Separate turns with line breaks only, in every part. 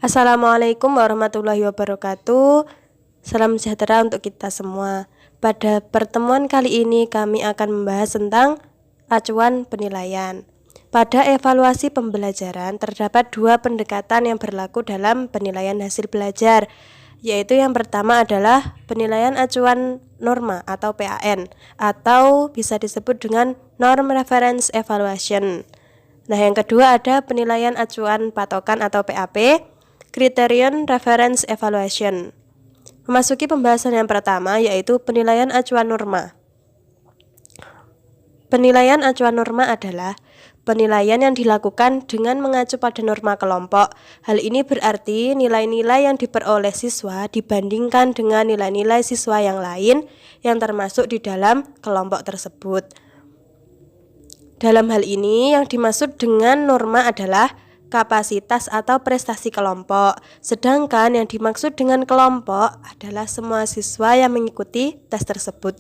Assalamualaikum warahmatullahi wabarakatuh. Salam sejahtera untuk kita semua. Pada pertemuan kali ini kami akan membahas tentang acuan penilaian. Pada evaluasi pembelajaran terdapat dua pendekatan yang berlaku dalam penilaian hasil belajar, yaitu yang pertama adalah penilaian acuan norma atau PAN, atau bisa disebut dengan Norm Reference Evaluation. Nah, yang kedua ada penilaian acuan patokan atau PAP, Criterion Reference Evaluation. Memasuki pembahasan yang pertama, yaitu penilaian acuan norma. Penilaian acuan norma adalah penilaian yang dilakukan dengan mengacu pada norma kelompok. Hal ini berarti nilai-nilai yang diperoleh siswa dibandingkan dengan nilai-nilai siswa yang lain yang termasuk di dalam kelompok tersebut. Dalam hal ini yang dimaksud dengan norma adalah kapasitas atau prestasi kelompok, sedangkan yang dimaksud dengan kelompok adalah semua siswa yang mengikuti tes tersebut.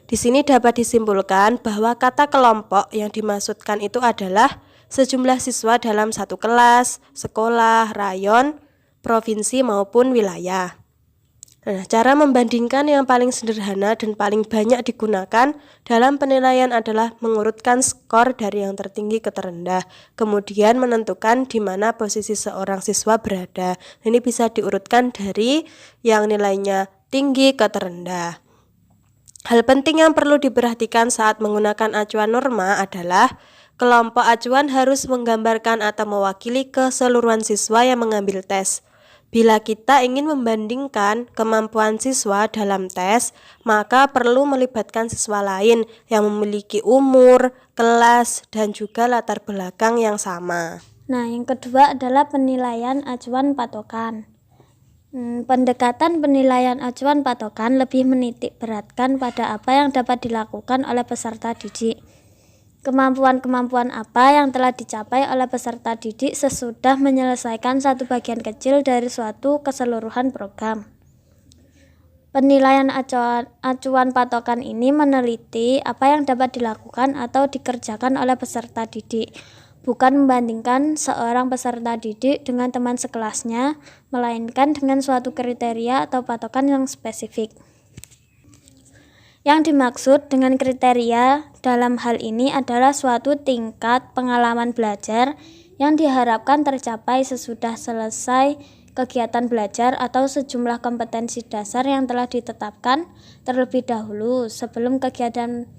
Di sini dapat disimpulkan bahwa kata kelompok yang dimaksudkan itu adalah sejumlah siswa dalam satu kelas, sekolah, rayon, provinsi maupun wilayah. Nah, cara membandingkan yang paling sederhana dan paling banyak digunakan dalam penilaian adalah mengurutkan skor dari yang tertinggi ke terendah, kemudian menentukan di mana posisi seorang siswa berada. Ini bisa diurutkan dari yang nilainya tinggi ke terendah. Hal penting yang perlu diperhatikan saat menggunakan acuan norma adalah kelompok acuan harus menggambarkan atau mewakili keseluruhan siswa yang mengambil tes. Bila kita ingin membandingkan kemampuan siswa dalam tes, maka perlu melibatkan siswa lain yang memiliki umur, kelas, dan juga latar belakang yang sama.
Nah, yang kedua adalah penilaian acuan patokan. Pendekatan penilaian acuan patokan lebih menitik beratkan pada apa yang dapat dilakukan oleh peserta didik. Kemampuan-kemampuan apa yang telah dicapai oleh peserta didik sesudah menyelesaikan satu bagian kecil dari suatu keseluruhan program. Penilaian acuan patokan ini meneliti apa yang dapat dilakukan atau dikerjakan oleh peserta didik, bukan membandingkan seorang peserta didik dengan teman sekelasnya, melainkan dengan suatu kriteria atau patokan yang spesifik. Yang dimaksud dengan kriteria dalam hal ini adalah suatu tingkat pengalaman belajar yang diharapkan tercapai sesudah selesai kegiatan belajar atau sejumlah kompetensi dasar yang telah ditetapkan terlebih dahulu sebelum kegiatan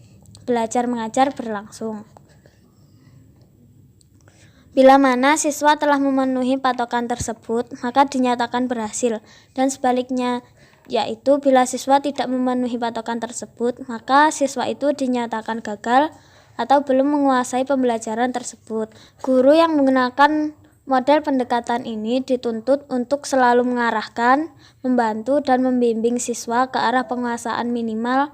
belajar mengajar berlangsung. Bila mana siswa telah memenuhi patokan tersebut, maka dinyatakan berhasil, dan sebaliknya, yaitu bila siswa tidak memenuhi patokan tersebut, maka siswa itu dinyatakan gagal atau belum menguasai pembelajaran tersebut. Guru yang menggunakan model pendekatan ini dituntut untuk selalu mengarahkan, membantu, dan membimbing siswa ke arah penguasaan minimal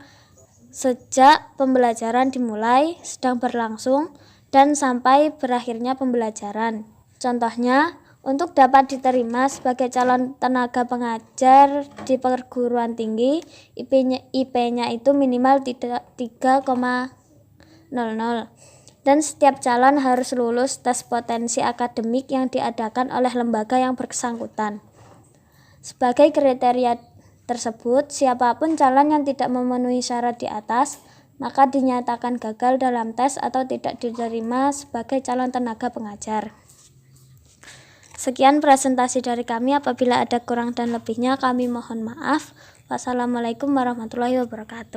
sejak pembelajaran dimulai, sedang berlangsung, dan sampai berakhirnya pembelajaran. Contohnya, untuk dapat diterima sebagai calon tenaga pengajar di perguruan tinggi, IP-nya itu minimal 3,00 dan setiap calon harus lulus tes potensi akademik yang diadakan oleh lembaga yang bersangkutan. Sebagai kriteria tersebut, siapapun calon yang tidak memenuhi syarat di atas, maka dinyatakan gagal dalam tes atau tidak diterima sebagai calon tenaga pengajar. Sekian presentasi dari kami. Apabila ada kurang dan lebihnya, kami mohon maaf. Wassalamualaikum warahmatullahi wabarakatuh.